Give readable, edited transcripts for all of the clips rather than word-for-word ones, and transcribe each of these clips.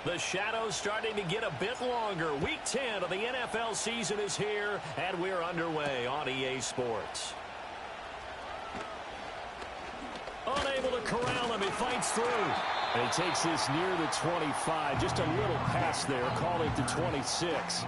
The shadows starting to get a bit longer. Week 10 of the NFL season is here, and we're underway on EA Sports. Unable to corral him. He fights through. And he takes this near the 25. Just a little pass there. Call it the 26.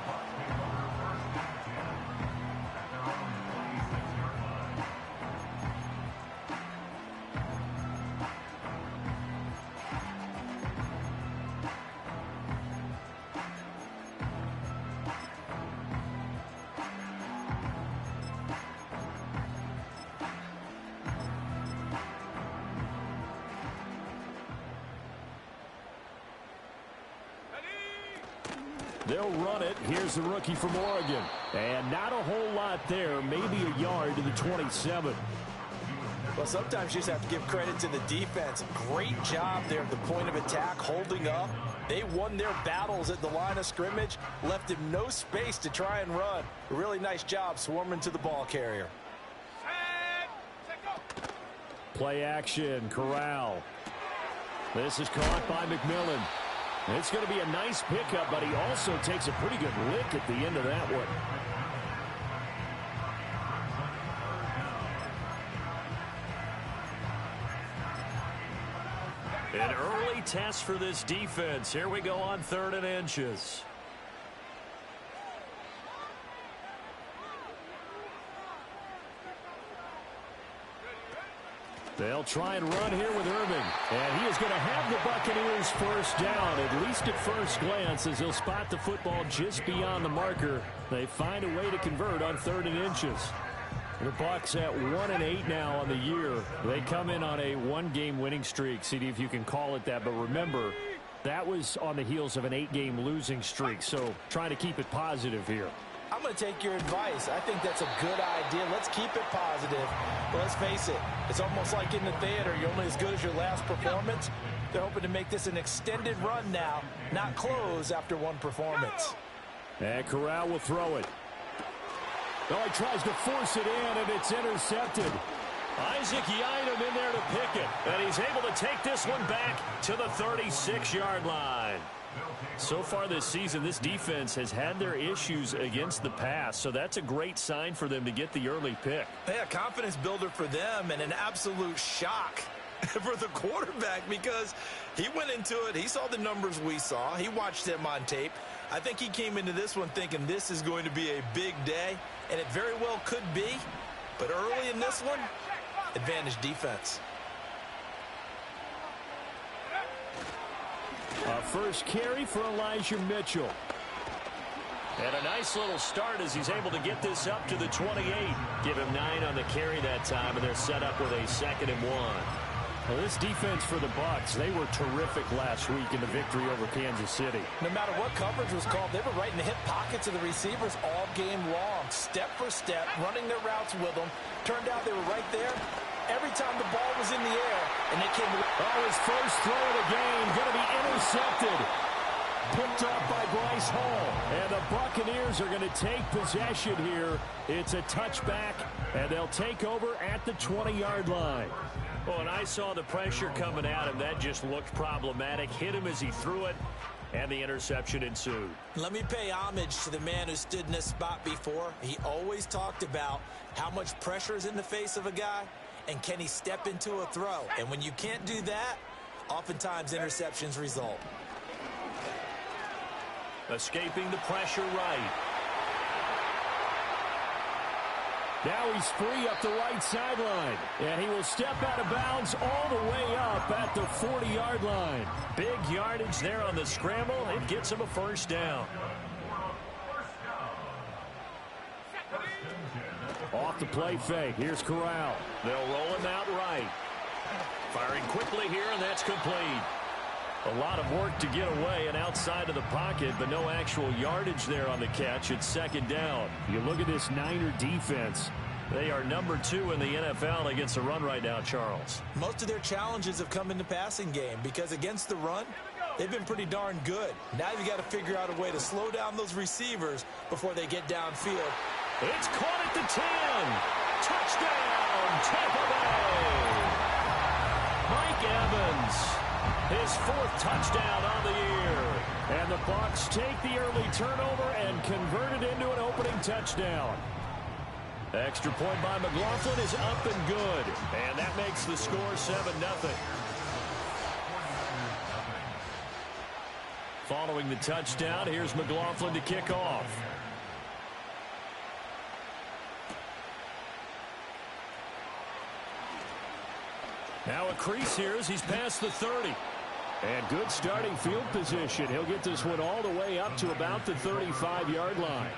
They'll run it. Here's the rookie from Oregon. And not a whole lot there. Maybe a yard to the 27. Well, sometimes you just have to give credit to the defense. Great job there at the point of attack, holding up. They won their battles at the line of scrimmage, left him no space to try and run. A really nice job swarming to the ball carrier. Play action, Corral. This is caught by McMillan. It's going to be a nice pickup, but he also takes a pretty good lick at the end of that one. An early test for this defense. Here we go on 3rd and inches. They'll try and run here with Irving. And he is going to have the Buccaneers first down, at least at first glance, as he'll spot the football just beyond the marker. They find a way to convert on 3rd and inches. The Bucs at 1-8 now on the year. They come in on a one-game winning streak. CD, if you can call it that. But remember, that was on the heels of an 8-game losing streak. So trying to keep it positive here. I'm going to take your advice. I think that's a good idea. Let's keep it positive. But let's face it, it's almost like in the theater. You're only as good as your last performance. They're hoping to make this an extended run now, not close after one performance. And Corral will throw it. Oh, he tries to force it in, and it's intercepted. Isaac Yiadom in there to pick it. And he's able to take this one back to the 36-yard line. So far this season, this defense has had their issues against the pass, so that's a great sign for them to get the early pick. Yeah, confidence builder for them and an absolute shock for the quarterback because he went into it. He saw the numbers we saw. He watched them on tape. I think he came into this one thinking this is going to be a big day, and it very well could be. But early in this one, advantage defense. First carry for Elijah Mitchell. And a nice little start as he's able to get this up to the 28. Give him 9 on the carry that time, and they're set up with a 2nd and 1. Well, this defense for the Bucs, they were terrific last week in the victory over Kansas City. No matter what coverage was called, they were right in the hip pockets of the receivers all game long, step for step, running their routes with them. Turned out they were right there every time the ball was in the air, and they came. Oh, his first throw of the game going to be intercepted. Picked up by Bryce Hall. And the Buccaneers are going to take possession here. It's a touchback, and they'll take over at the 20-yard line. Oh, and I saw the pressure coming at him. That just looked problematic. Hit him as he threw it, and the interception ensued. Let me pay homage to the man who stood in this spot before. He always talked about how much pressure is in the face of a guy, and can he step into a throw? And when you can't do that, oftentimes interceptions result. Escaping the pressure right. Now he's free up the right sideline. And he will step out of bounds all the way up at the 40-yard line. Big yardage there on the scramble. It gets him a first down. Off the play fake. Here's Corral. They'll roll him out right. Firing quickly here, and that's complete. A lot of work to get away and outside of the pocket, but no actual yardage there on the catch. It's 2nd down. You look at this Niner defense. They are number 2 in the NFL against the run right now, Charles. Most of their challenges have come in the passing game because against the run, they've been pretty darn good. Now you've got to figure out a way to slow down those receivers before they get downfield. It's caught at the 10. Touchdown, Tampa Bay. Mike Evans, his 4th touchdown on the year. Bucs take the early turnover and convert it into an opening touchdown. Extra point by McLaughlin is up and good. And that makes the score 7-0. Following the touchdown, here's McLaughlin to kick off. Now a crease here as he's past the 30. And good starting field position. He'll get this one all the way up to about the 35-yard line.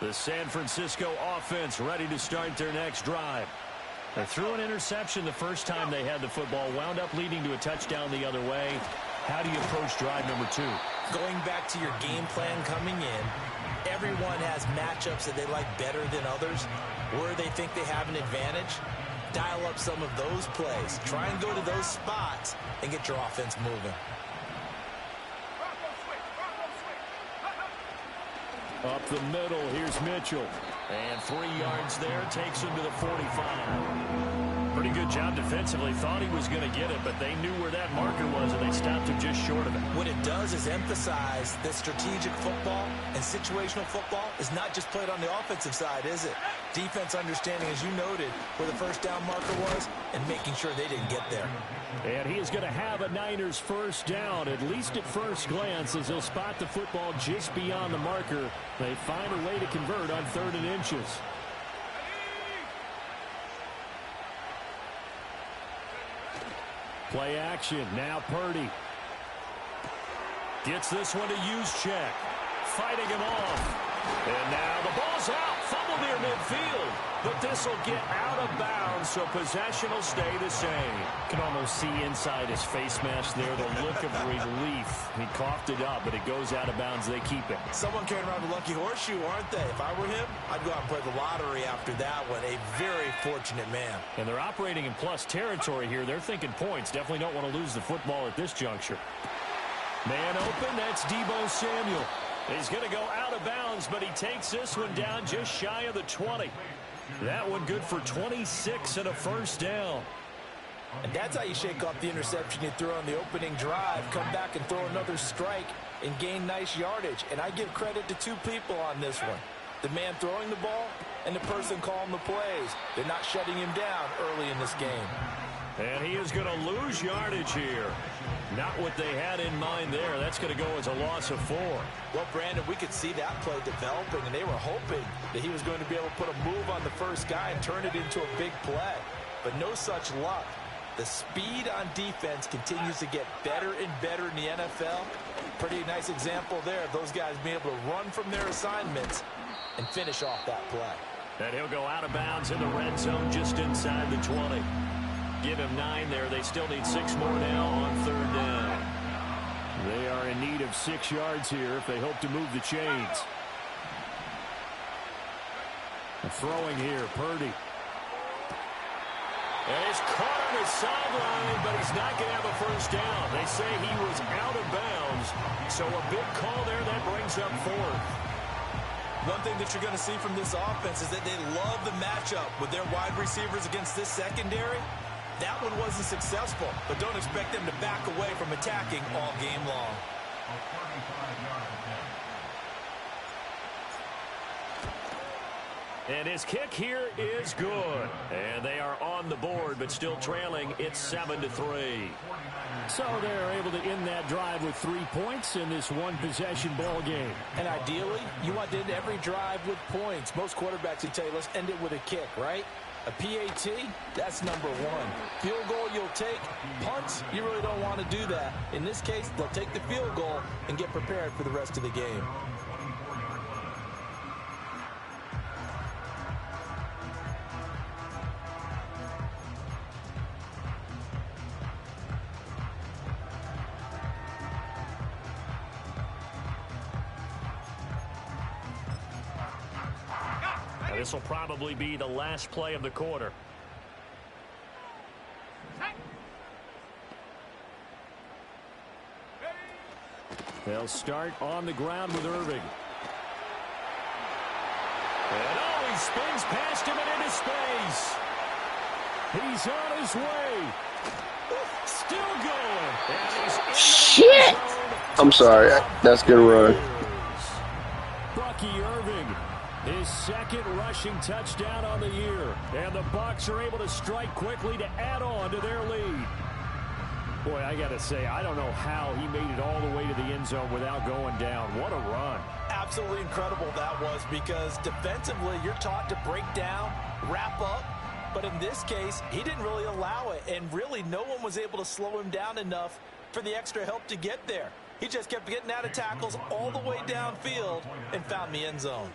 The San Francisco offense ready to start their next drive. They threw an interception the first time they had the football, wound up leading to a touchdown the other way. How do you approach drive number 2? Going back to your game plan coming in, everyone has matchups that they like better than others, where they think they have an advantage. Dial up some of those plays. Try and go to those spots and get your offense moving. Up the middle, here's Mitchell. And 3 yards there, takes him to the 45. Pretty good job defensively. Thought he was going to get it, but they knew where that marker was, and they stopped him just short of it. What it does is emphasize that strategic football and situational football is not just played on the offensive side, is it? Defense understanding, as you noted, where the first down marker was and making sure they didn't get there. And he is going to have a Niners first down, at least at first glance, as he'll spot the football just beyond the marker. They find a way to convert on 3rd and inches. Play action. Now Purdy. Gets this one to Juszczyk. Fighting him off. And now the ball's out. Fumble near midfield. But this will get out of bounds, so possession will stay the same. You can almost see inside his face mask there the look of relief. He coughed it up, but it goes out of bounds. They keep it. Someone carrying around a lucky horseshoe, aren't they? If I were him, I'd go out and play the lottery after that one. A very fortunate man. And they're operating in plus territory here. They're thinking points. Definitely don't want to lose the football at this juncture. Man open, that's Deebo Samuel. He's going to go out of bounds, but he takes this one down just shy of the 20. That one good for 26 and a first down. And that's how you shake off the interception you threw on the opening drive. Come back and throw another strike and gain nice yardage. And I give credit to 2 people on this one. The man throwing the ball and the person calling the plays. They're not shutting him down early in this game. And he is going to lose yardage here. Not what they had in mind there. That's going to go as a loss of 4. Well, Brandon, we could see that play developing, and they were hoping that he was going to be able to put a move on the first guy and turn it into a big play. But no such luck. The speed on defense continues to get better and better in the NFL. Pretty nice example there of those guys being able to run from their assignments and finish off that play. And he'll go out of bounds in the red zone just inside the 20. Give him 9 there. They still need 6 more now on 3rd down. They are in need of 6 yards here if they hope to move the chains. Throwing here, Purdy. And he's caught on his sideline, but he's not going to have a first down. They say he was out of bounds, so a big call there that brings up 4th. One thing that you're going to see from this offense is that they love the matchup with their wide receivers against this secondary. That one wasn't successful, but don't expect them to back away from attacking all game long. And his kick here is good. And they are on the board, but still trailing. It's 7-3. So they're able to end that drive with 3 points in this one-possession ball game. And ideally, you want to end every drive with points. Most quarterbacks would tell you, let's end it with a kick, right? A PAT, that's number 1. Field goal you'll take. Punts, you really don't want to do that. In this case, they'll take the field goal and get prepared for the rest of the game. This will probably be the last play of the quarter. They'll start on the ground with Irving. And oh, he's spins past him and into space. He's on his way. Still going. And he's in the Shit! I'm sorry. That's a good run. Bucky Irving, his second rushing touchdown on the year. And the Bucs are able to strike quickly to add on to their lead. Boy, I got to say, I don't know how he made it all the way to the end zone without going down. What a run. Absolutely incredible that was, because defensively you're taught to break down, wrap up. But in this case, he didn't really allow it. And really, no one was able to slow him down enough for the extra help to get there. He just kept getting out of tackles all the way downfield and found the end zone.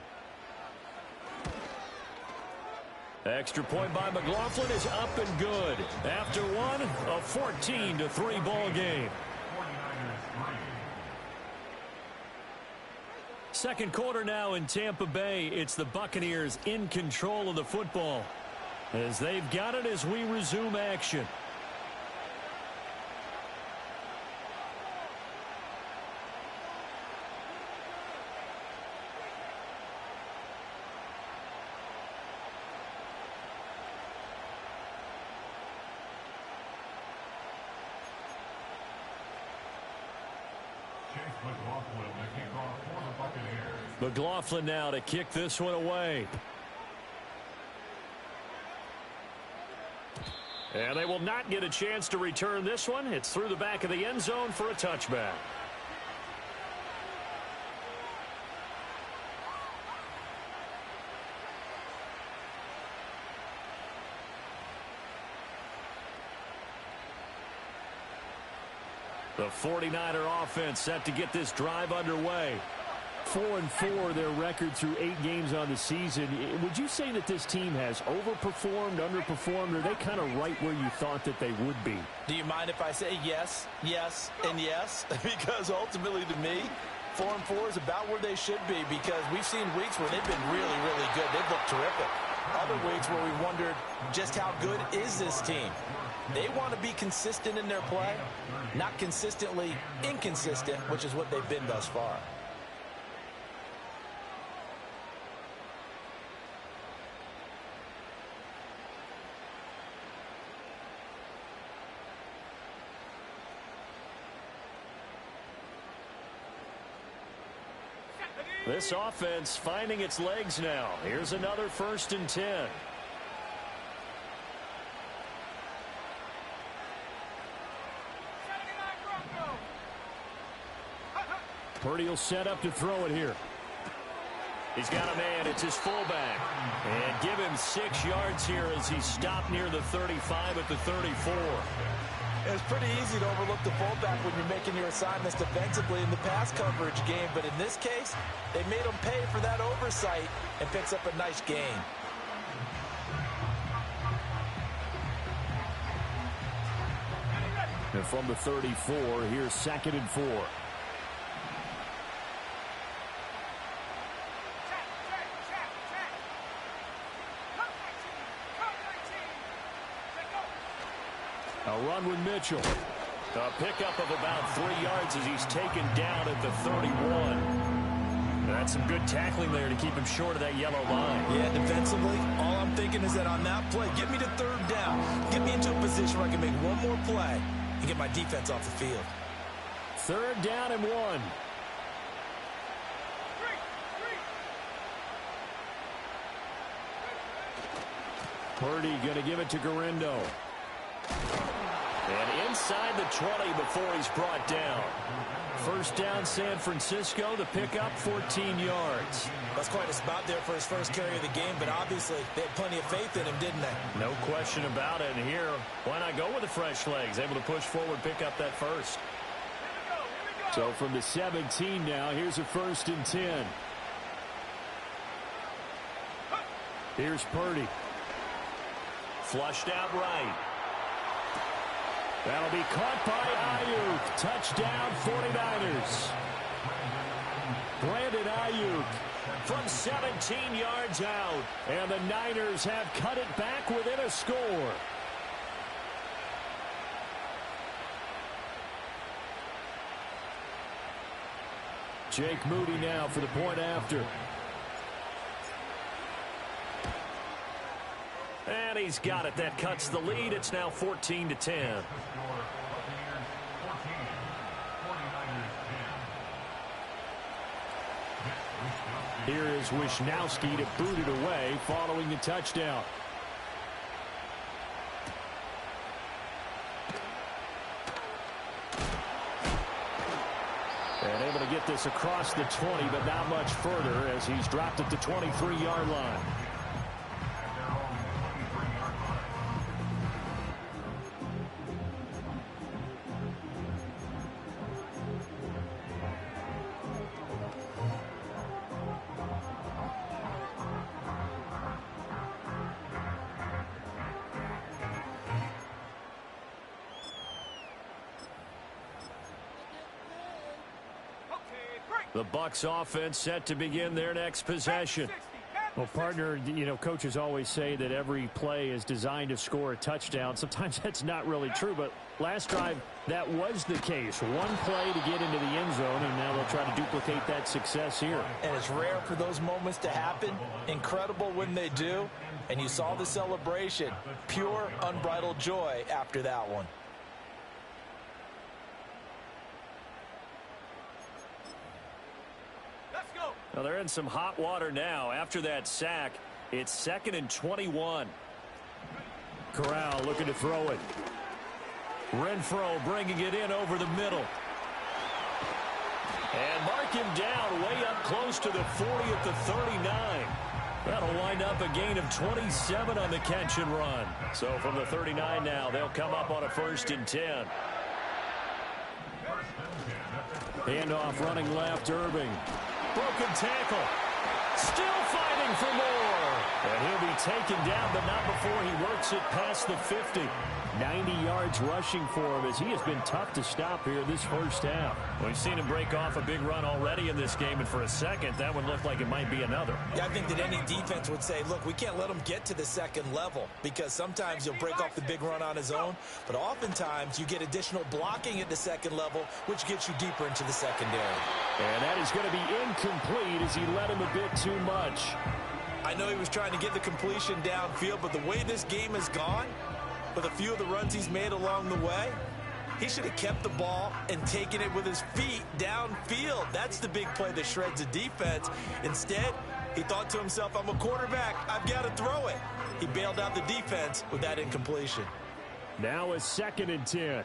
Extra point by McLaughlin is up and good. After one, a 14-3 ball game. Second quarter now in Tampa Bay. It's the Buccaneers in control of the football, as they've got it as we resume action. McLaughlin now to kick this one away. And they will not get a chance to return this one. It's through the back of the end zone for a touchback. The 49er offense set to get this drive underway. 4-4 their record through 8 games on the season. Would you say that this team has overperformed, underperformed, or are they kind of right where you thought that they would be? Do you mind if I say yes, yes, and yes? Because ultimately to me, 4-4 is about where they should be, because we've seen weeks where they've been really, really good. They've looked terrific. Other weeks where we wondered just how good is this team. They want to be consistent in their play, not consistently inconsistent, which is what they've been thus far. This offense finding its legs now. Here's another 1st and 10. Purdy will set up to throw it here. He's got a man. It's his fullback. And give him 6 yards here as he's stopped near the 35 at the 34. It's pretty easy to overlook the fullback when you're making your assignments defensively in the pass coverage game. But in this case, they made him pay for that oversight and picks up a nice gain. And from the 34, here's 2nd and 4. A run with Mitchell. A pickup of about 3 yards as he's taken down at the 31. That's some good tackling there to keep him short of that yellow line. Yeah, defensively, all I'm thinking is that on that play, get me to 3rd down. Get me into a position where I can make one more play and get my defense off the field. 3rd down and 1. Purdy going to give it to Garindo. And inside the 20 before he's brought down. 1st down San Francisco. The pickup, 14 yards. That's quite a spot there for his first carry of the game, but obviously they had plenty of faith in him, didn't they? No question about it. And here, why not go with the fresh legs? Able to push forward, pick up that first. So from the 17 now, here's a 1st and 10. Here's Purdy. Flushed out right. That'll be caught by Ayuk. Touchdown, 49ers. Brandon Ayuk from 17 yards out. And the Niners have cut it back within a score. Jake Moody now for the point after. And he's got it. That cuts the lead. It's now 14-10. Here is Wisnowski to boot it away following the touchdown. And able to get this across the 20, but not much further as he's dropped at the 23-yard line. The Bucs offense set to begin their next possession. Well, partner, you know, coaches always say that every play is designed to score a touchdown. Sometimes that's not really true, but last drive, that was the case. One play to get into the end zone, and now they'll try to duplicate that success here. And it's rare for those moments to happen. Incredible when they do. And you saw the celebration. Pure, unbridled joy after that one. Well, they're in some hot water now. After that sack, it's 2nd and 21. Corral looking to throw it. Renfro bringing it in over the middle. And mark him down way up close to the 40 at the 39. That'll wind up a gain of 27 on the catch and run. So from the 39 now, they'll come up on a 1st and 10. Handoff running left, Irving. Broken tackle. Still fighting for more. And he'll be taken down, but not before he works it past the 50. 90 yards rushing for him as he has been tough to stop here this first half. We've seen him break off a big run already in this game, and for a second, that one looked like it might be another. Yeah, I think that any defense would say, look, we can't let him get to the second level because sometimes he'll break off the big run on his own, but oftentimes you get additional blocking at the second level, which gets you deeper into the secondary. And that is going to be incomplete as he led him a bit too much. I know he was trying to get the completion downfield, but the way this game has gone, with a few of the runs he's made along the way, he should have kept the ball and taken it with his feet downfield. That's the big play that shreds the defense. Instead, he thought to himself, I'm a quarterback, I've got to throw it. He bailed out the defense with that incompletion. Now a 2nd and 10.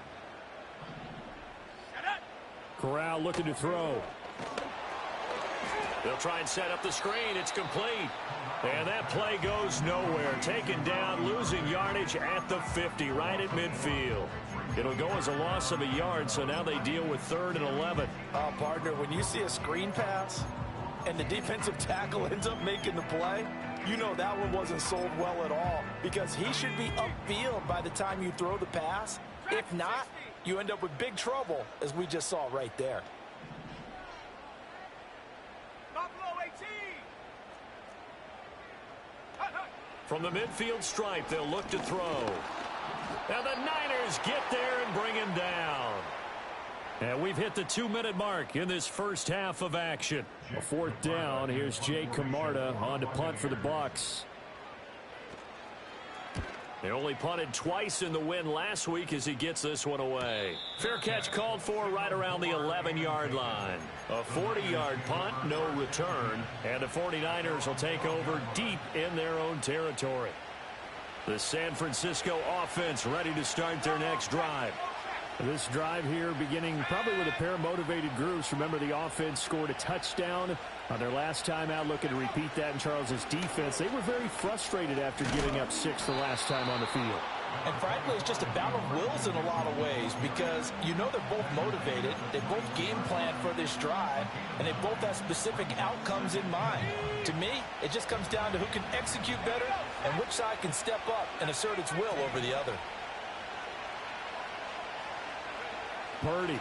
Corral looking to throw. They'll try and set up the screen. It's complete. And that play goes nowhere. Taken down, losing yardage at the 50, right at midfield. It'll go as a loss of a yard, so now they deal with 3rd and 11. Oh, partner, when you see a screen pass and the defensive tackle ends up making the play, you know that one wasn't sold well at all because he should be upfield by the time you throw the pass. If not, you end up with big trouble, as we just saw right there. From the midfield stripe, they'll look to throw. And the Niners get there and bring him down. And we've hit the 2-minute mark in this first half of action. A 4th down. Here's Jay Camarda on to punt for the Bucs. They only punted twice in the win last week as he gets this one away. Fair catch called for right around the 11-yard line. A 40-yard punt, no return. And the 49ers will take over deep in their own territory. The San Francisco offense ready to start their next drive. This drive here beginning probably with a pair of motivated groups. Remember, the offense scored a touchdown on their last time out. Looking to repeat that in Charles's defense. They were very frustrated after giving up 6 the last time on the field. And frankly, it's just a battle of wills in a lot of ways because you know they're both motivated. They both game plan for this drive, and they both have specific outcomes in mind. To me, it just comes down to who can execute better and which side can step up and assert its will over the other. Purdy.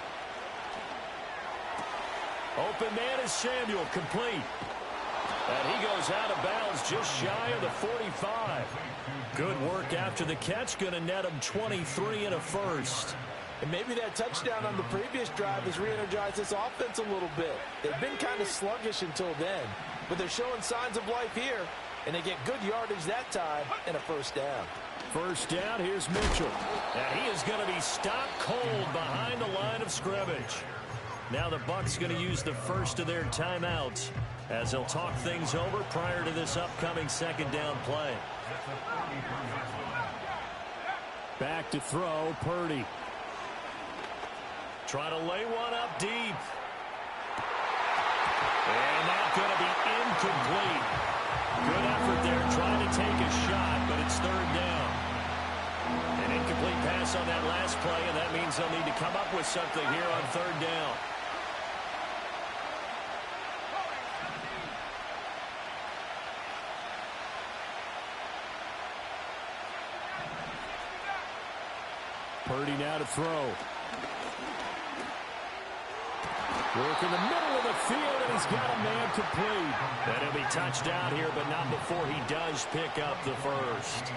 Open man is Samuel, complete. And he goes out of bounds just shy of the 45. Good work after the catch, going to net him 23 and a first. And maybe that touchdown on the previous drive has re-energized this offense a little bit. They've been kind of sluggish until then, but they're showing signs of life here. and they get good yardage that time and a first down. First down, here's Mitchell. And he is going to be stopped cold behind the line of scrimmage. Now the Bucs going to use the first of their timeouts as they'll talk things over prior to this upcoming second down play. Back to throw, Purdy. Trying to lay one up deep. And that's going to be incomplete. Good effort there trying to take a shot, but it's third down. An incomplete pass on that last play, and that means they'll need to come up with something here on third down. Purdy now to throw. Work in the middle of the field, and he's got a man complete. And he'll be touched down here, but not before he does pick up the first.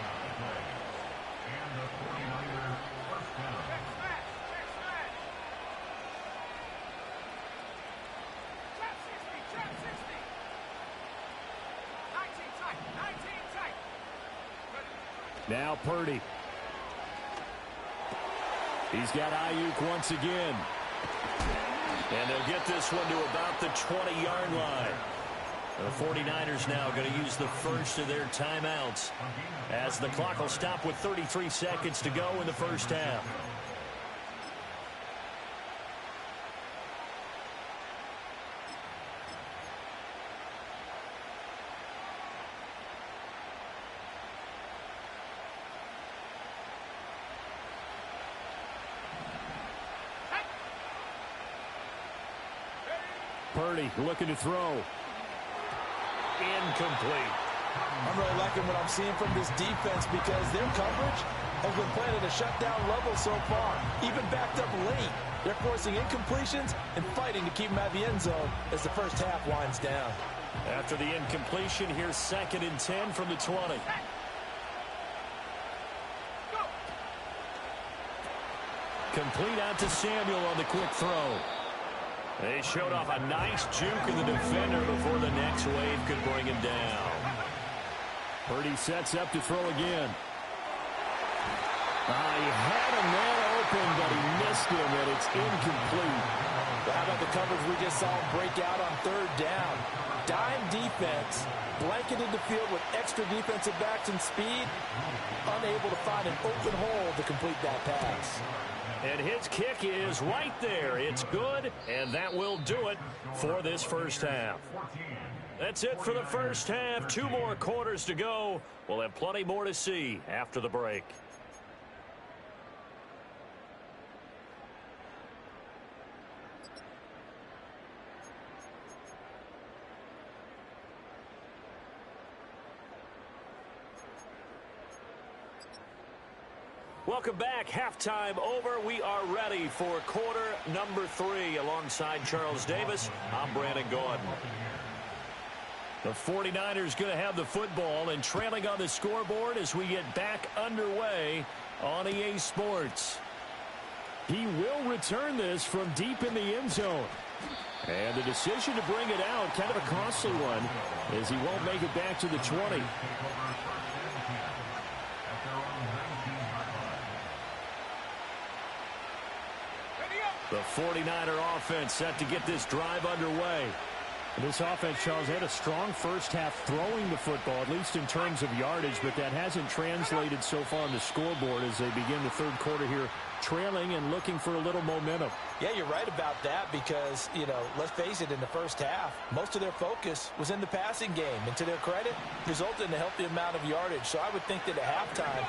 Now Purdy. He's got Ayuk once again. And they'll get this one to about the 20-yard line. The 49ers now going to use the first of their timeouts as the clock will stop with 33 seconds to go in the first half. Purdy looking to throw. Incomplete. I'm really liking what I'm seeing from this defense because their coverage has been playing at a shutdown level so far. Even backed up late, they're forcing incompletions and fighting to keep them out of the end zone as the first half winds down. After the incompletion, here's 2nd and 10 from the 20. Complete out to Samuel on the quick throw. They showed off a nice juke in the defender before the next wave could bring him down. Purdy sets up to throw again. He had a man open, but he missed him, and it's incomplete. How about the coverage we just saw break out on third down? Dime defense, blanketed the field with extra defensive backs and speed, unable to find an open hole to complete that pass. And his kick is right there. It's good, and that will do it for this first half. That's it for the first half. 2 more quarters to go. We'll have plenty more to see after the break. Welcome back. Halftime over. We are ready for quarter number 3. Alongside Charles Davis, I'm Brandon Gordon. The 49ers going to have the football and trailing on the scoreboard as we get back underway on EA Sports. He will return this from deep in the end zone. And the decision to bring it out, kind of a costly one, as he won't make it back to the 20. The 49er offense set to get this drive underway. This offense, Charles, had a strong first half throwing the football, at least in terms of yardage, but that hasn't translated so far on the scoreboard as they begin the third quarter here, trailing and looking for a little momentum. Yeah, you're right about that because, let's face it, in the first half, most of their focus was in the passing game. And to their credit, resulted in a healthy amount of yardage. So I would think that at halftime,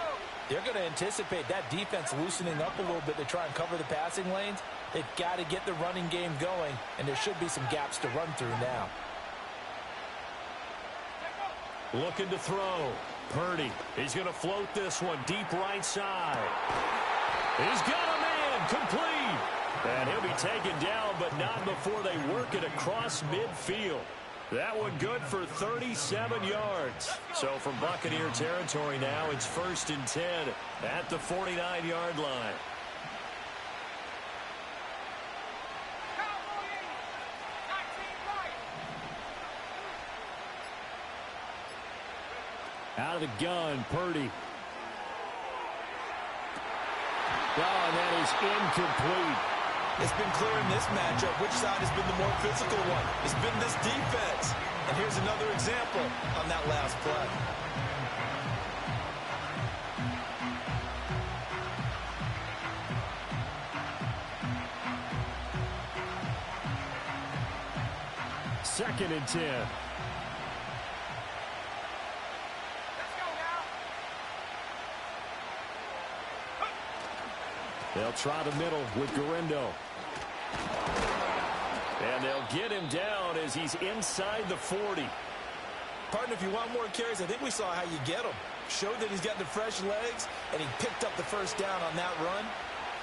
they're going to anticipate that defense loosening up a little bit to try and cover the passing lanes. They've got to get the running game going, and there should be some gaps to run through now. Looking to throw. Purdy. He's going to float this one deep right side. He's got a man complete. And he'll be taken down, but not before they work it across midfield. That one good for 37 yards. So from Buccaneer territory now, it's 1st and 10 at the 49-yard line. Out of the gun, Purdy. Oh, and that is incomplete. It's been clear in this matchup which side has been the more physical one. It's been this defense. And here's another example on that last play. Second and 10. Let's go now. They'll try the middle with Gurindo. And they'll get him down as he's inside the 40. Partner, if you want more carries, I think we saw how you get him. Showed that he's got the fresh legs, and he picked up the first down on that run.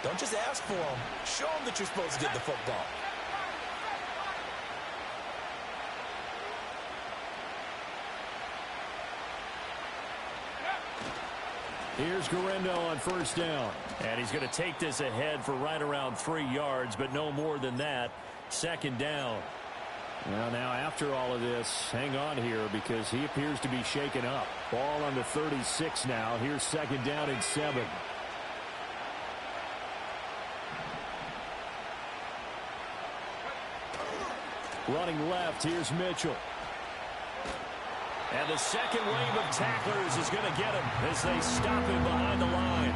Don't just ask for him. Show him that you're supposed to get the football. Here's Gurindo on first down. And he's going to take this ahead for right around 3 yards, but no more than that. Second down. Well, now after all of this, hang on here because he appears to be shaken up. Ball on the 36 now. Here's second down and 7. Running left, here's Mitchell. And the second wave of tacklers is going to get him as they stop him behind the line.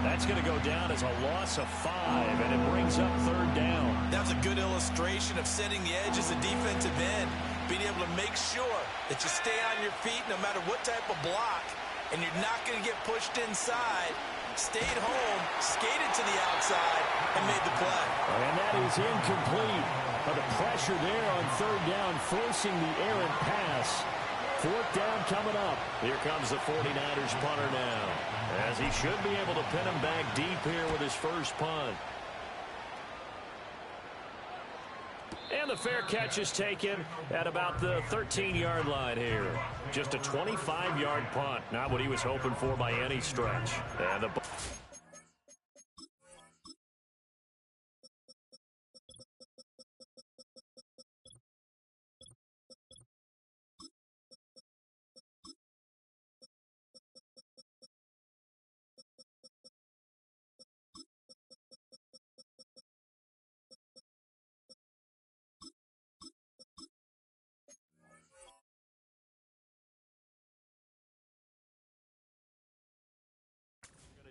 That's going to go down as a loss of 5, and it brings up third down. That's a good illustration of setting the edge as a defensive end, being able to make sure that you stay on your feet no matter what type of block, and you're not going to get pushed inside. Stayed home, skated to the outside, and made the play. And that is incomplete. But the pressure there on third down, forcing the errant pass. Fourth down coming up. Here comes the 49ers punter now, as he should be able to pin him back deep here with his first punt. And the fair catch is taken at about the 13-yard line here. Just a 25-yard punt. Not what he was hoping for by any stretch. And the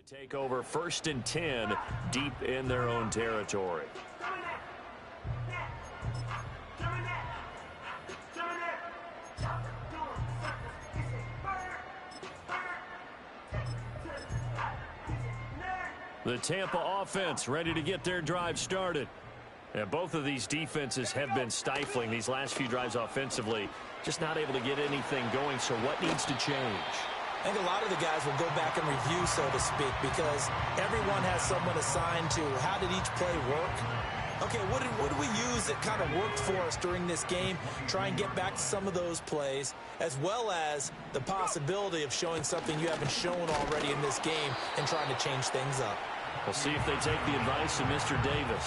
take over first and 10 deep in their own territory. The Tampa offense ready to get their drive started. And both of these defenses have been stifling these last few drives offensively. Just not able to get anything going, so what needs to change? I think a lot of the guys will go back and review, so to speak, because everyone has someone assigned to how did each play work. Okay, what did we use that kind of worked for us during this game? Try and get back to some of those plays, as well as the possibility of showing something you haven't shown already in this game and trying to change things up. We'll see if they take the advice of Mr. Davis.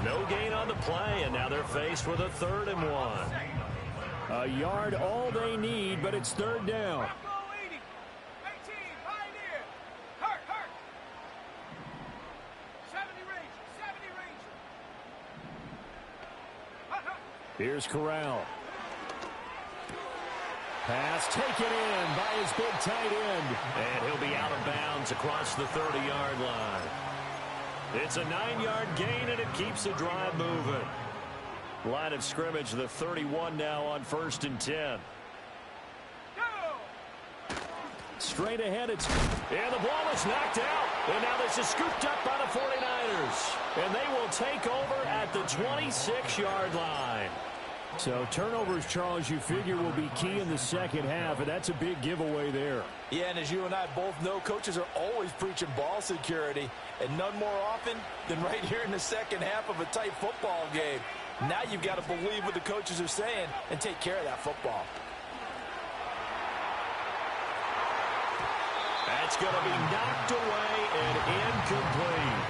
No gain on the play, and now they're faced with a 3rd and 1. A yard all they need, but it's third down. Here's Corral. Pass taken in by his big tight end. And he'll be out of bounds across the 30-yard line. It's a 9-yard gain, and it keeps the drive moving. Line of scrimmage, the 31 now on first and 10. Straight ahead, and the ball is knocked out. And now this is scooped up by the 49ers. And they will take over at the 26-yard line. So turnovers, Charles, you figure will be key in the second half, and that's a big giveaway there. Yeah, and as you and I both know, coaches are always preaching ball security, and none more often than right here in the second half of a tight football game. Now you've got to believe what the coaches are saying and take care of that football. That's going to be knocked away and incomplete.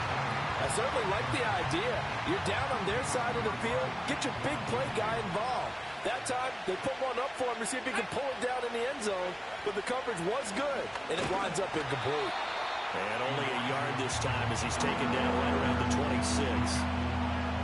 I certainly like the idea. You're down on their side of the field. Get your big play guy involved. That time, they put one up for him to see if he can pull it down in the end zone, but the coverage was good, and it winds up incomplete. And only a yard this time as he's taken down right around the 26.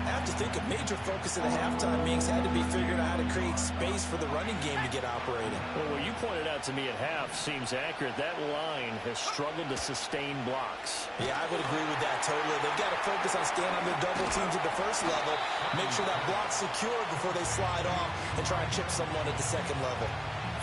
I have to think a major focus of the halftime meetings had to be figuring out how to create space for the running game to get operating. Well, what you pointed out to me at half seems accurate. That line has struggled to sustain blocks. Yeah, I would agree with that totally. They've got to focus on staying on their double teams at the first level, make sure that block's secure before they slide off and try and chip someone at the second level.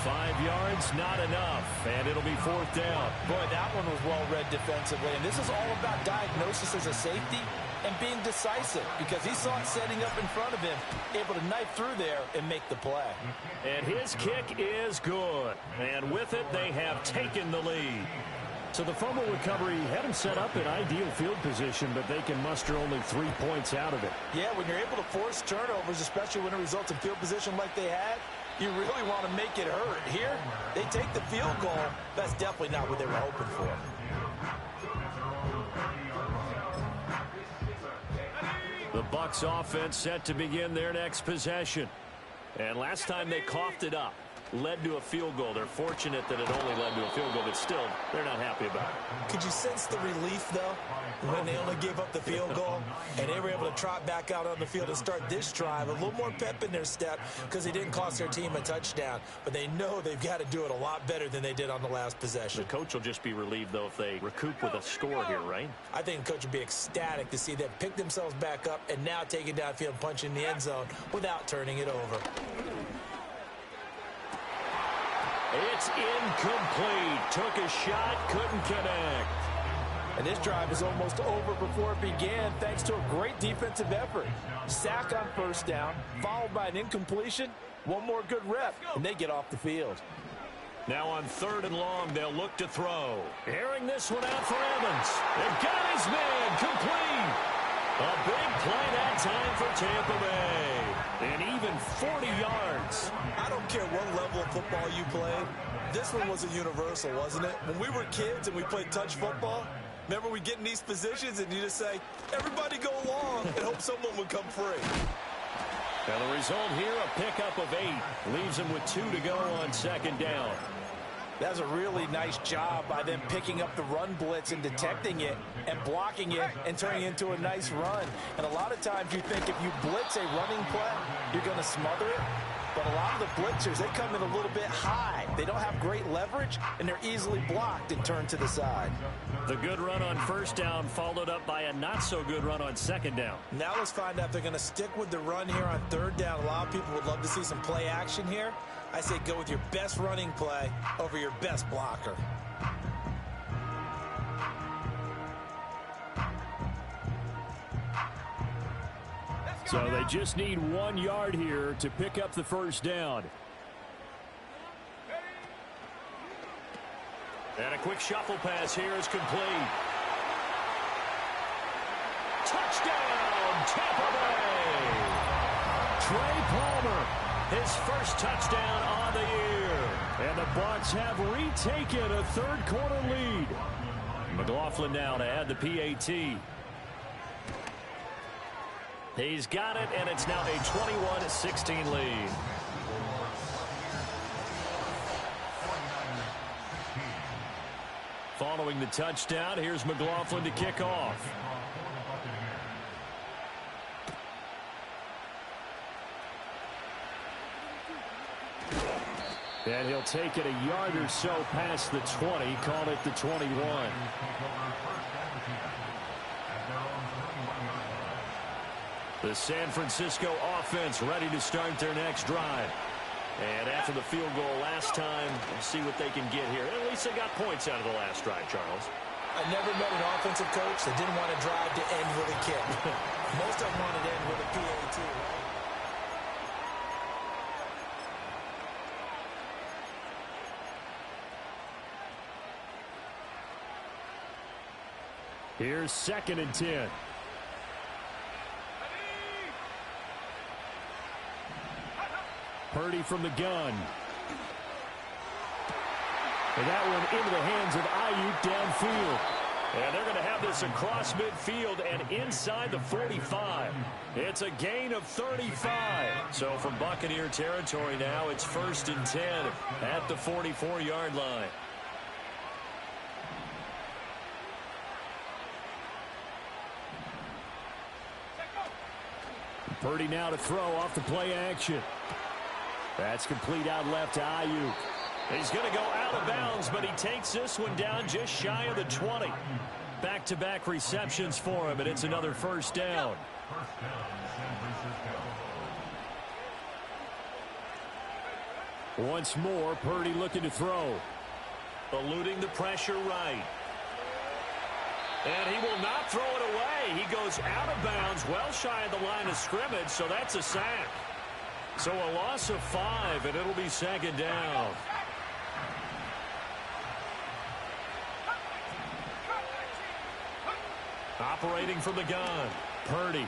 5 yards, not enough, and it'll be 4th down. Boy, that one was well read defensively, and this is all about diagnosis as a safety and being decisive because he saw it setting up in front of him, able to knife through there and make the play. And his kick is good, and with it, they have taken the lead. So the fumble recovery had him set up in ideal field position, but they can muster only 3 points out of it. Yeah, when you're able to force turnovers, especially when it results in field position like they had, you really want to make it hurt. Here, they take the field goal. That's definitely not what they were hoping for. The Bucs offense set to begin their next possession. And last time they coughed it up, led to a field goal. They're fortunate that it only led to a field goal, but still, they're not happy about it. Could you sense the relief, though, when they only gave up the field goal and they were able to trot back out on the field and start this drive? A little more pep in their step because they didn't cost their team a touchdown, but they know they've got to do it a lot better than they did on the last possession. The coach will just be relieved, though, if they recoup with a score here, right? I think the coach would be ecstatic to see them pick themselves back up and now take it downfield and punch in the end zone without turning it over. It's incomplete. Took a shot, couldn't connect. And this drive is almost over before it began thanks to a great defensive effort. Sack on first down, followed by an incompletion. One more good rep, and they get off the field. Now on 3rd and long, they'll look to throw. Airing this one out for Evans. They got his man complete. A big play that time for Tampa Bay. And even 40 yards. I don't care what level of football you played. This one was a universal, wasn't it? When we were kids and we played touch football, remember we get in these positions and you just say, everybody go along and hope someone would come free. And the result here, a pickup of 8. Leaves them with 2 to go on 2nd down. That's a really nice job by them picking up the run blitz and detecting it and blocking it and turning it into a nice run. And a lot of times you think if you blitz a running play, you're going to smother it. But a lot of the blitzers, they come in a little bit high. They don't have great leverage, and they're easily blocked and turned to the side. The good run on 1st down followed up by a not-so-good run on 2nd down. Now let's find out if they're going to stick with the run here on 3rd down. A lot of people would love to see some play action here. I say go with your best running play over your best blocker. So they just need 1 yard here to pick up the 1st down. And a quick shuffle pass here is complete. Touchdown, Tampa Bay! Trey Palmer, his first touchdown on the year. And the Bucs have retaken a 3rd quarter lead. McLaughlin now to add the PAT. He's got it, and it's now a 21-16 lead. Following the touchdown, here's McLaughlin to kick off. And he'll take it a yard or so past the 20, call it the 21. The San Francisco offense ready to start their next drive. And after the field goal last time, we'll see what they can get here. At least they got points out of the last drive, Charles. I never met an offensive coach that didn't want to drive to end with a kick. Most of them wanted to end with a PAT. Here's 2nd and 10. Purdy from the gun. And that one into the hands of Ayuk downfield. And they're going to have this across midfield and inside the 45. It's a gain of 35. So from Buccaneer territory now, it's 1st and 10 at the 44-yard line. Purdy now to throw off the play action. That's complete out left to Ayuk. He's going to go out of bounds, but he takes this one down just shy of the 20. Back-to-back receptions for him, and it's another 1st down. Once more, Purdy looking to throw. Eluding the pressure right. And he will not throw it away. He goes out of bounds, well shy of the line of scrimmage, so that's a sack. So a loss of 5, and it'll be 2nd down. Operating from the gun, Purdy.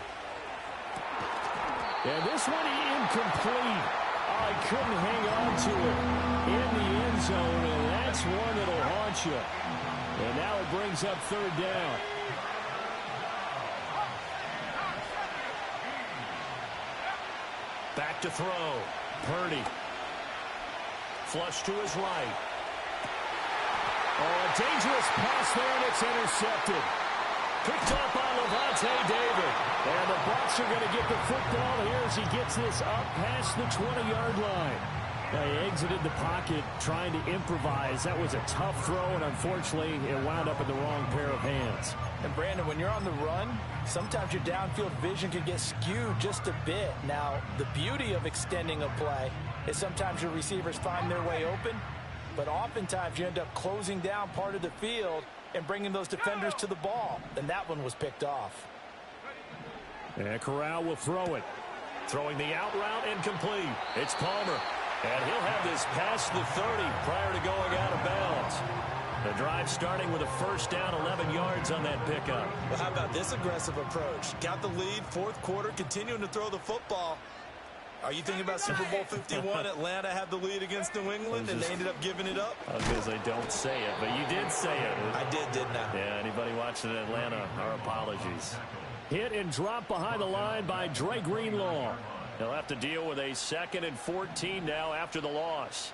And this one incomplete. Oh, he couldn't hang on to it in the end zone, and that's one that'll haunt you. And now it brings up 3rd down. Back to throw. Purdy. Flush to his right. Oh, a dangerous pass there, and it's intercepted. Picked up by Levante David. And the Bucs are going to get the football here as he gets this up past the 20-yard line. They exited the pocket trying to improvise. That was a tough throw, and unfortunately, it wound up in the wrong pair of hands. And, Brandon, when you're on the run, sometimes your downfield vision can get skewed just a bit. Now, the beauty of extending a play is sometimes your receivers find their way open, but oftentimes you end up closing down part of the field and bringing those defenders to the ball. And that one was picked off. And Corral will throw it. Throwing the out route incomplete. It's Palmer. And he'll have this past the 30 prior to going out of bounds. The drive starting with a 1st down, 11 yards on that pickup. Well, how about this aggressive approach? Got the lead, 4th quarter, continuing to throw the football. Are you thinking about Super Bowl 51? Atlanta had the lead against New England, and they ended up giving it up? I was going to say, don't say it, but you did say it. I did, didn't I? Yeah, anybody watching in Atlanta, our apologies. Hit and drop behind the line by Dre Greenlaw. He'll have to deal with a 2nd and 14 now after the loss.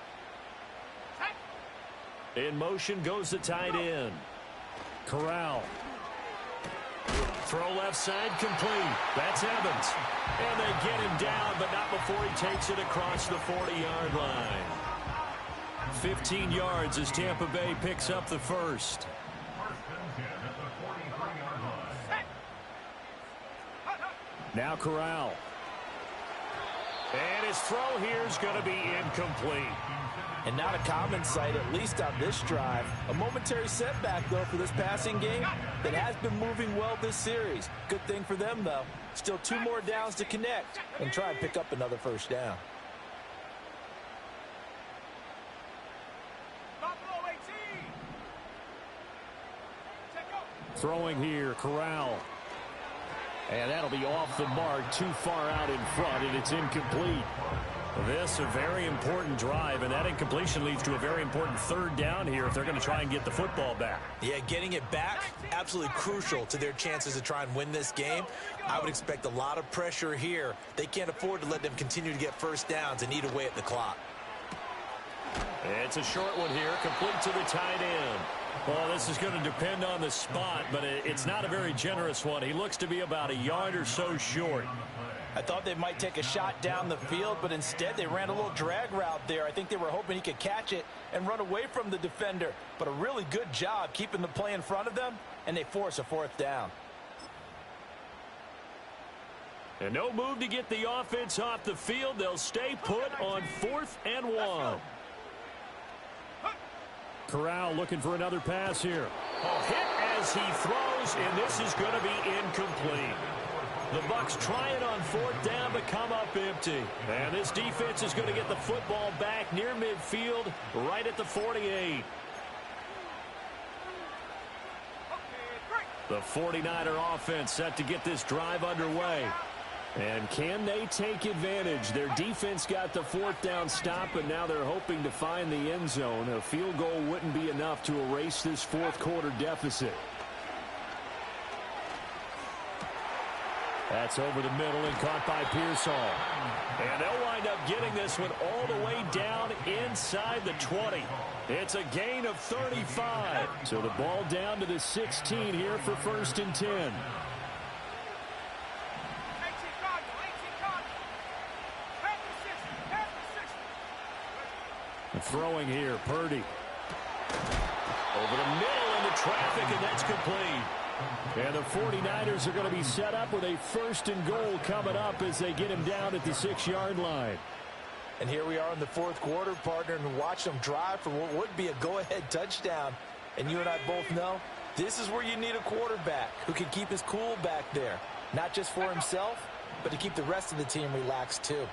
In motion goes the tight end. Corral. Throw left side complete. That's Evans. And they get him down, but not before he takes it across the 40-yard line. 15 yards as Tampa Bay picks up the 1st. Now Corral. And his throw here is going to be incomplete. And not a common sight, at least on this drive. A momentary setback, though, for this passing game that has been moving well this series. Good thing for them, though. Still 2 more downs to connect and try and pick up another 1st down. Throwing here, Corral. And that'll be off the mark, too far out in front, and it's incomplete. This a very important drive, and that incompletion leads to a very important 3rd down here if they're going to try and get the football back. Yeah, getting it back, absolutely crucial to their chances to try and win this game. I would expect a lot of pressure here. They can't afford to let them continue to get 1st downs and eat away at the clock. It's a short one here, complete to the tight end. Well, this is going to depend on the spot, but it's not a very generous one. He looks to be about a yard or so short. I thought they might take a shot down the field, but instead they ran a little drag route there. I think they were hoping he could catch it and run away from the defender. But a really good job keeping the play in front of them, and they force a 4th down. And no move to get the offense off the field. They'll stay put on 4th and 1. Corral looking for another pass here. Oh, hit as he throws, and this is going to be incomplete. The Bucs try it on 4th down, but come up empty. And this defense is going to get the football back near midfield, right at the 48. The 49er offense set to get this drive underway. And can they take advantage? Their defense got the 4th down stop, and now they're hoping to find the end zone. A field goal wouldn't be enough to erase this 4th quarter deficit. That's over the middle and caught by Pearsall. And they'll wind up getting this one all the way down inside the 20. It's a gain of 35. So the ball down to the 16 here for 1st and 10. Throwing here, Purdy. Over the middle into traffic, and that's complete. And the 49ers are going to be set up with a 1st and goal coming up as they get him down at the 6-yard line. And here we are in the 4th quarter, partner, and watch them drive for what would be a go-ahead touchdown. And you and I both know this is where you need a quarterback who can keep his cool back there. Not just for himself, but to keep the rest of the team relaxed too.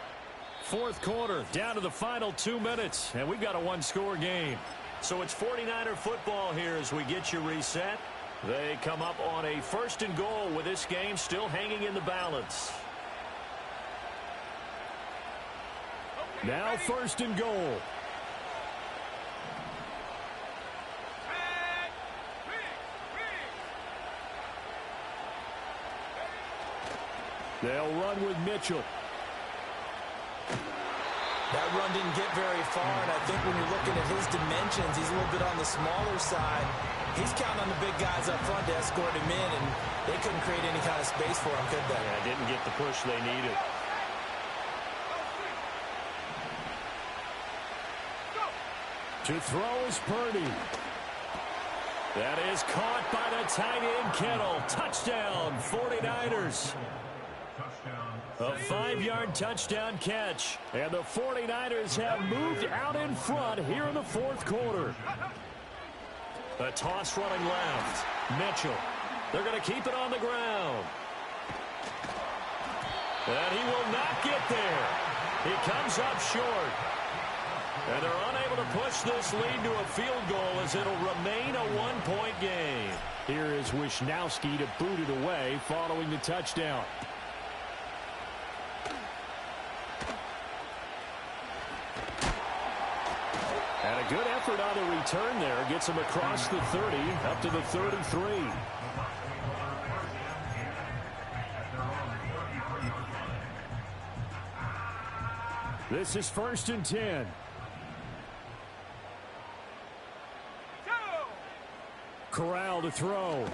4th quarter, down to the final 2 minutes, and we've got a 1-score game. So it's 49er football here as we get you reset. They come up on a 1st and goal with this game still hanging in the balance. Now 1st and goal. They'll run with Mitchell. That run didn't get very far, and I think when you're looking at his dimensions, he's a little bit on the smaller side. He's counting on the big guys up front to escort him in, and they couldn't create any kind of space for him, could they? Yeah, didn't get the push they needed. To throw is Purdy. That is caught by the tight end, Kittle. Touchdown, 49ers. A 5-yard touchdown catch. And the 49ers have moved out in front here in the 4th quarter. A toss running left. Mitchell. They're going to keep it on the ground. And he will not get there. He comes up short. And they're unable to push this lead to a field goal as it'll remain a 1-point game. Here is Wisnowski to boot it away following the touchdown. And a good effort on the return there. Gets him across the 30, up to the 33. This is 1st and 10. Corral to throw. A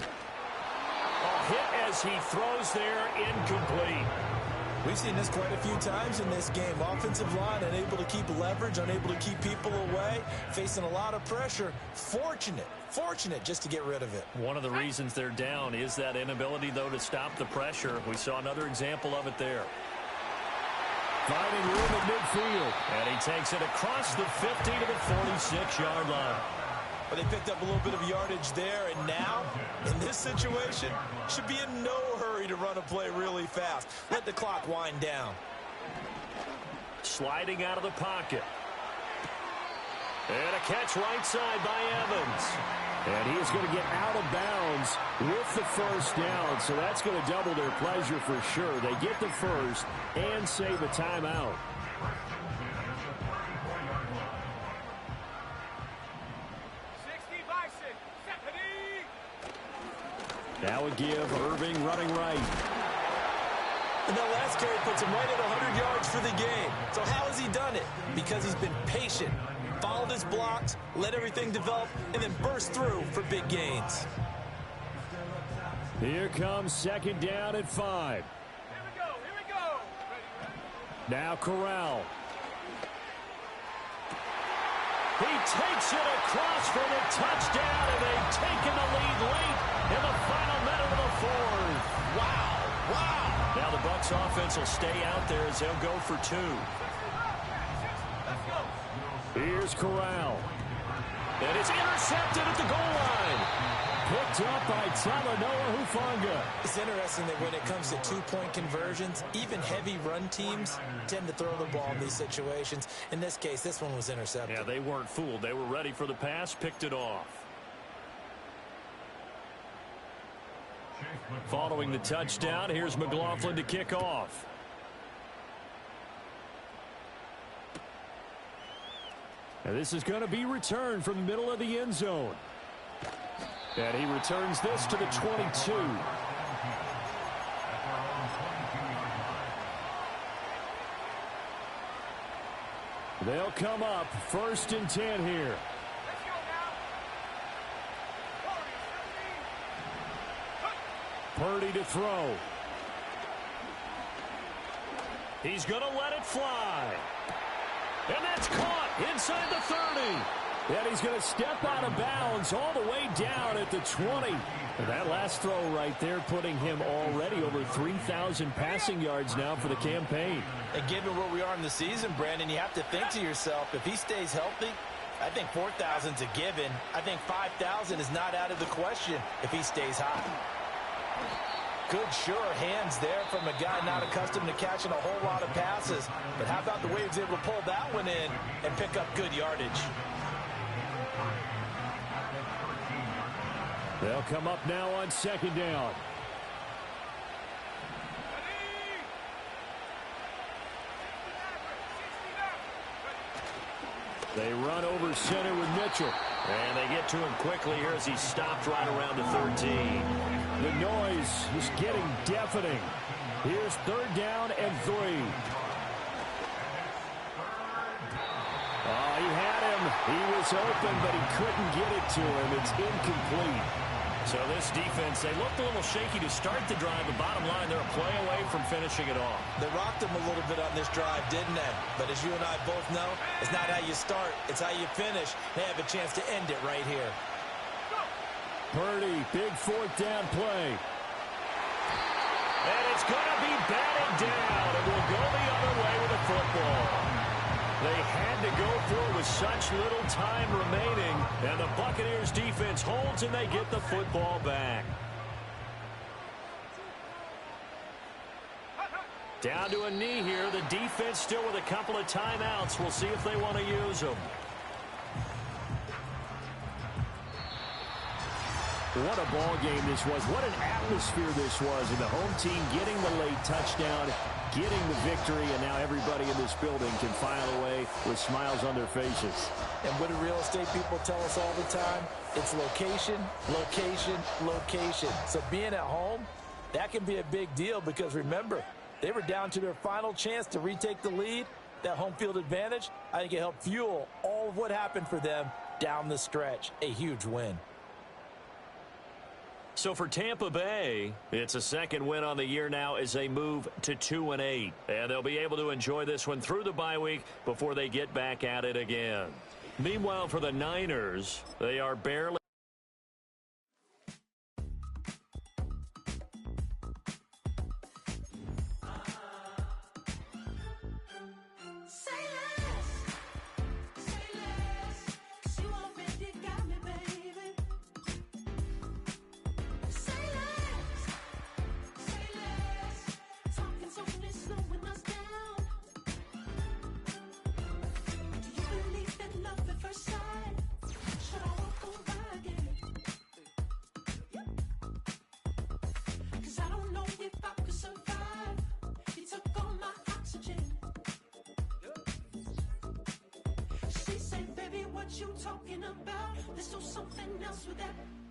hit as he throws there, incomplete. We've seen this quite a few times in this game. Offensive line unable to keep leverage, unable to keep people away, facing a lot of pressure. Fortunate just to get rid of it. One of the reasons they're down is that inability, though, to stop the pressure. We saw another example of it there. Finding room at midfield. And he takes it across the 50 to the 46-yard line. But they picked up a little bit of yardage there, and now, in this situation, should be in no hurry to run a play really fast. Let the clock wind down. Sliding out of the pocket. And a catch right side by Evans. And he is going to get out of bounds with the 1st down, so that's going to double their pleasure for sure. They get the 1st and save a timeout. Now a give, Irving running right. And that last carry puts him right at 100 yards for the game. So how has he done it? Because he's been patient, followed his blocks, let everything develop, and then burst through for big gains. Here comes 2nd down at 5. Here we go. Now Corral. He takes it across for the touchdown, and they've taken the lead late in the final minute of the 4th. Wow. Now the Bucs offense will stay out there as they'll go for 2. Here's Corral. And it's intercepted at the goal line. Picked up by Talanoa Hufanga. It's interesting that when it comes to 2-point conversions, even heavy run teams tend to throw the ball in these situations. In this case, this one was intercepted. Yeah, they weren't fooled. They were ready for the pass, picked it off. Following the touchdown, here's McLaughlin to kick off. And this is going to be returned from the middle of the end zone. And he returns this to the 22. They'll come up 1st and 10 here. Purdy to throw. He's going to let it fly. And that's caught inside the 30. And he's going to step out of bounds all the way down at the 20. And that last throw right there putting him already over 3,000 passing yards now for the campaign. And given where we are in the season, Brandon, you have to think to yourself, if he stays healthy, I think 4,000's a given. I think 5,000 is not out of the question if he stays hot. Good, sure hands there from a guy not accustomed to catching a whole lot of passes. But how about the way he was able to pull that one in and pick up good yardage? They'll come up now on 2nd down. They run over center with Mitchell. And they get to him quickly here as he stopped right around the 13. The noise is getting deafening. Here's 3rd down and 3. Oh, he had him. He was open, but he couldn't get it to him. It's incomplete. So this defense, they looked a little shaky to start the drive, but bottom line, they're a play away from finishing it off. They rocked him a little bit on this drive, didn't they? But as you and I both know, it's not how you start, it's how you finish. They have a chance to end it right here. Purdy, big 4th down play. And it's going to be batted down, and will go the other way with the football. They had to go for it with such little time remaining, and the Buccaneers defense holds and they get the football back. Down to a knee here. The defense still with a couple of timeouts. We'll see if they want to use them. What a ball game this was. What an atmosphere this was. And the home team getting the late touchdown, getting the victory, and now everybody in this building can file away with smiles on their faces. And what do real estate people tell us all the time? It's location, location, location. So being at home, that can be a big deal because remember, they were down to their final chance to retake the lead. That home field advantage, I think it helped fuel all of what happened for them down the stretch. A huge win. So for Tampa Bay, it's a 2nd win on the year now as they move to 2-8. And they'll be able to enjoy this one through the bye week before they get back at it again. Meanwhile, for the Niners, they are barely... You talking about? Let's do something else with that.